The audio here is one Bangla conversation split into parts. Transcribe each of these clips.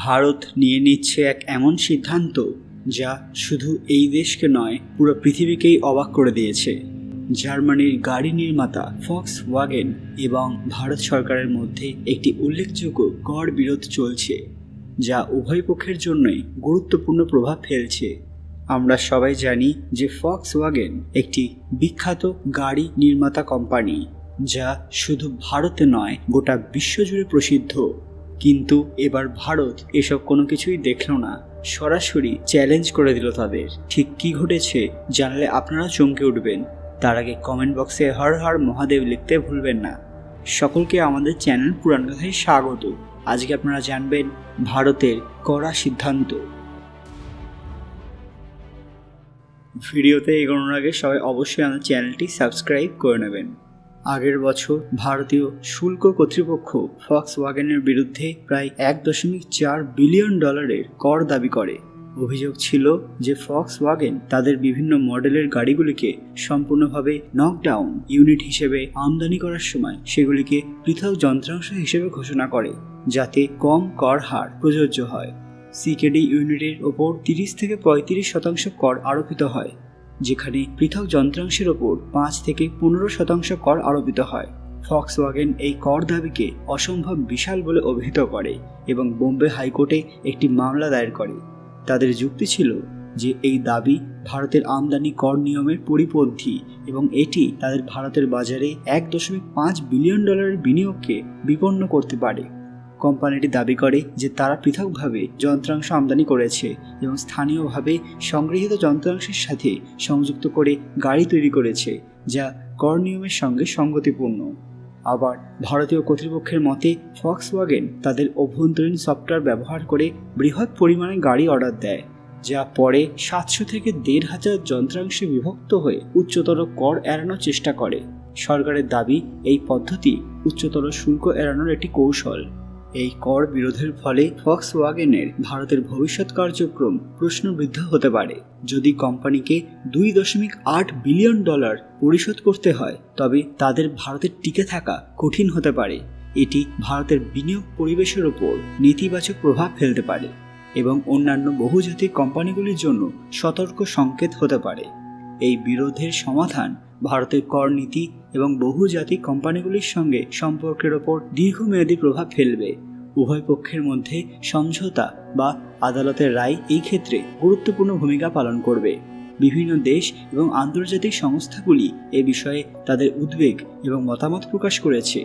ভারত নিয়ে নিচ্ছে এক এমন সিদ্ধান্ত যা শুধু এই দেশকে নয় পুরো পৃথিবীকেই অবাক করে দিয়েছে। জার্মানির গাড়ি নির্মাতা ফক্সওয়াগেন এবং ভারত সরকারের মধ্যে একটি উল্লেখযোগ্য কর বিরোধ চলছে, যা উভয় পক্ষের জন্যই গুরুত্বপূর্ণ প্রভাব ফেলছে। আমরা সবাই জানি যে ফক্সওয়াগেন একটি বিখ্যাত গাড়ি নির্মাতা কোম্পানি, যা শুধু ভারতে নয় গোটা বিশ্বজুড়ে প্রসিদ্ধ। কিন্তু এবার ভারত এসব কোনো কিছুই দেখল না, সরাসরি চ্যালেঞ্জ করে দিল তাদের। ঠিক কী ঘটেছে জানলে আপনারা চমকে উঠবেন। তার আগে কমেন্ট বক্সে হর হর মহাদেব লিখতে ভুলবেন না। সকলকে আমাদের চ্যানেল পুরাণ কথায় স্বাগত। আজকে আপনারা জানবেন ভারতের কড়া সিদ্ধান্ত। ভিডিওতে এগোনোর আগে সবাই অবশ্যই আমাদের চ্যানেলটি সাবস্ক্রাইব করে নেবেন। আগের বছর ভারতীয় শুল্ক কর্তৃপক্ষ ফক্সওয়াগেনের বিরুদ্ধে প্রায় $1.4 বিলিয়ন কর দাবি করে। অভিযোগ ছিল যে ফক্সওয়াগেন তাদের বিভিন্ন মডেলের গাড়িগুলিকে সম্পূর্ণভাবে নকডাউন ইউনিট হিসেবে আমদানি করার সময় সেগুলিকে পৃথক যন্ত্রাংশ হিসেবে ঘোষণা করে, যাতে কম কর হার প্রযোজ্য হয়। সিকেডি ইউনিটের ওপর 30 থেকে 35% কর আরোপিত হয়, যেখানে পৃথক যন্ত্রাংশের ওপর 5 থেকে 15% কর আরোপিত হয়। ফক্সওয়াগেন এই কর দাবিকে অসম্ভব বিশাল বলে অভিহিত করে এবং বোম্বে হাইকোর্টে একটি মামলা দায়ের করে। তাদের যুক্তি ছিল যে এই দাবি ভারতের আমদানি কর নিয়মের পরিপন্থী এবং এটি তাদের ভারতের বাজারে $1.5 বিলিয়ন বিনিয়োগকে বিপন্ন করতে পারে। কোম্পানিটি দাবি করে যে তারা পৃথকভাবে যন্ত্রাংশ আমদানি করেছে এবং স্থানীয়ভাবে সংগৃহীত যন্ত্রাংশের সাথে সংযুক্ত করে গাড়ি তৈরি করেছে, যা কর নিয়মের সঙ্গে সঙ্গতিপূর্ণ। আবার ভারতীয় কর্তৃপক্ষের মতে ফক্সওয়াগেন তাদের অভ্যন্তরীণ সফটওয়্যার ব্যবহার করে বৃহৎ পরিমাণে গাড়ি অর্ডার দেয়, যা পরে 700 থেকে 1,500 যন্ত্রাংশে বিভক্ত হয়ে উচ্চতর কর এড়ানোর চেষ্টা করে। সরকারের দাবি এই পদ্ধতি উচ্চতর শুল্ক এড়ানোর একটি কৌশল। এই কর বিরোধের ফলে ফক্সওয়াগেনের ভারতের ভবিষ্যৎ কার্যক্রম প্রশ্নবিদ্ধ হতে পারে। যদি কোম্পানিকে $2.8 বিলিয়ন পরিশোধ করতে হয়, তবে তাদের ভারতে টিকে থাকা কঠিন হতে পারে। এটি ভারতের বিনিয়োগ পরিবেশের ওপর নেতিবাচক প্রভাব ফেলতে পারে এবং অন্যান্য বহুজাতিক কোম্পানিগুলির জন্য সতর্ক সংকেত হতে পারে। এই বিরোধের সমাধান ভারতের কর নীতি এবং বহুজাতিক কোম্পানিগুলির সঙ্গে সম্পর্কের ওপর দীর্ঘমেয়াদী প্রভাব ফেলবে। উভয় পক্ষের মধ্যে সমঝোতা বা আদালতের রায় এই ক্ষেত্রে গুরুত্বপূর্ণ ভূমিকা পালন করবে। বিভিন্ন দেশ এবং আন্তর্জাতিক সংস্থাগুলি এ বিষয়ে তাদের উদ্বেগ এবং মতামত প্রকাশ করেছে।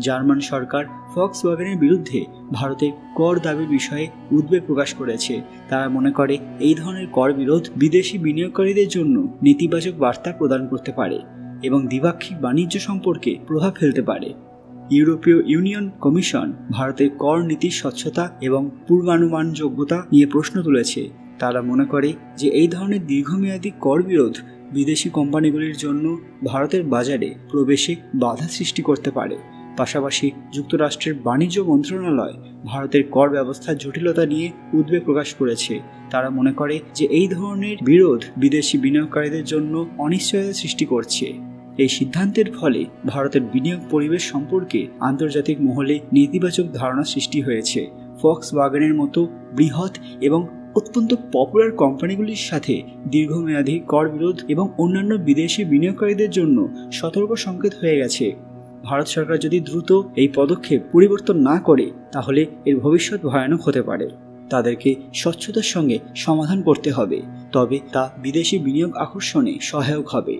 জার্মান সরকার ফক্সওয়াগেনের বিরুদ্ধে ভারতের কর দাবির বিষয়ে উদ্বেগ প্রকাশ করেছে। তারা মনে করে এই ধরনের কর বিরোধ বিদেশি বিনিয়োগকারীদের জন্য নেতিবাচক বার্তা প্রদান করতে পারে এবং দ্বিপাক্ষিক বাণিজ্য সম্পর্কে প্রভাব ফেলতে পারে। ইউরোপীয় ইউনিয়ন কমিশন ভারতের কর নীতির স্বচ্ছতা এবং পূর্বানুমানযোগ্যতা নিয়ে প্রশ্ন তুলেছে। তারা মনে করে যে এই ধরনের দীর্ঘমেয়াদী কর বিরোধ বিদেশি কোম্পানিগুলির জন্য ভারতের বাজারে প্রবেশে বাধা সৃষ্টি করতে পারে। পাশাপাশি যুক্তরাষ্ট্রের বাণিজ্য মন্ত্রণালয় ভারতের কর ব্যবস্থার জটিলতা নিয়ে উদ্বেগ প্রকাশ করেছে। তারা মনে করে যে এই ধরনের বিরোধ বিদেশি বিনিয়োগকারীদের জন্য অনিশ্চয়তা সৃষ্টি করছে। এই সিদ্ধান্তের ফলে ভারতের বিনিয়োগ পরিবেশ সম্পর্কে আন্তর্জাতিক মহলে নেতিবাচক ধারণা সৃষ্টি হয়েছে। ফক্সওয়াগেনের মতো বৃহৎ এবং অত্যন্ত পপুলার কোম্পানিগুলির সাথে দীর্ঘমেয়াদী কর বিরোধ এবং অন্যান্য বিদেশি বিনিয়োগকারীদের জন্য সতর্ক সংকেত হয়ে গেছে। ভারত সরকার যদি দ্রুত এই পদক্ষেপ পরিবর্তন না করে, তাহলে এর ভবিষ্যৎ ভয়ানক হতে পারে। তাদেরকে স্বচ্ছতার সঙ্গে সমাধান করতে হবে, তবে তা বিদেশি বিনিয়োগ আকর্ষণে সহায়ক হবে।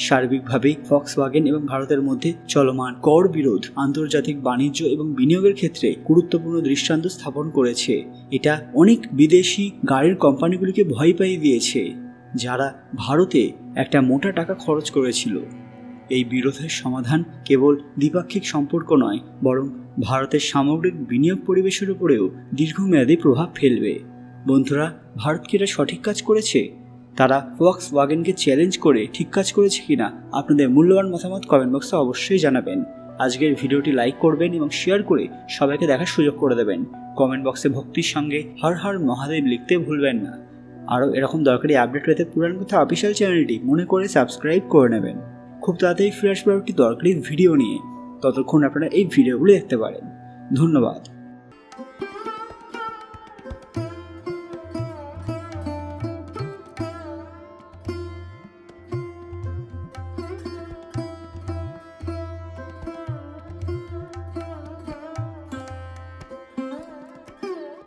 সার্বিকভাবে ফক্সওয়াগেন এবং ভারতের মধ্যে চলমান কর বিরোধ আন্তর্জাতিক বাণিজ্য এবং বিনিয়োগের ক্ষেত্রে গুরুত্বপূর্ণ দৃষ্টান্ত স্থাপন করেছে। এটা অনেক বিদেশি গাড়ির কোম্পানিগুলিকে ভয় পাইয়ে দিয়েছে, যারা ভারতে একটা মোটা টাকা খরচ করেছিল। এই বিরোধের সমাধান কেবল দ্বিপাক্ষিক সম্পর্ক নয়, বরং ভারতের সামগ্রিক বিনিয়োগ পরিবেশের উপরেও দীর্ঘমেয়াদী প্রভাব ফেলবে। বন্ধুরা, ভারত কি এটা সঠিক কাজ করেছে? তারা ফক্সওয়াগেনকে চ্যালেঞ্জ করে ঠিক কাজ করেছে কিনা আপনাদের মূল্যবান মতামত কমেন্ট বক্সে অবশ্যই জানাবেন। আজকের ভিডিওটি লাইক করবেন এবং শেয়ার করে সবাইকে দেখার সুযোগ করে দেবেন। কমেন্ট বক্সে ভক্তির সঙ্গে হর হর মহাদেব লিখতে ভুলবেন না। আরও এরকম দরকারি আপডেট পেতে পুরাণ কথা অফিসিয়াল চ্যানেলটি মনে করে সাবস্ক্রাইব করে নেবেন। খুব তাড়াতাড়ি ফিরে আসবে একটি দরকারি ভিডিও নিয়ে। ততক্ষণ আপনারা এই ভিডিওগুলো দেখতে পারেন। ধন্যবাদ।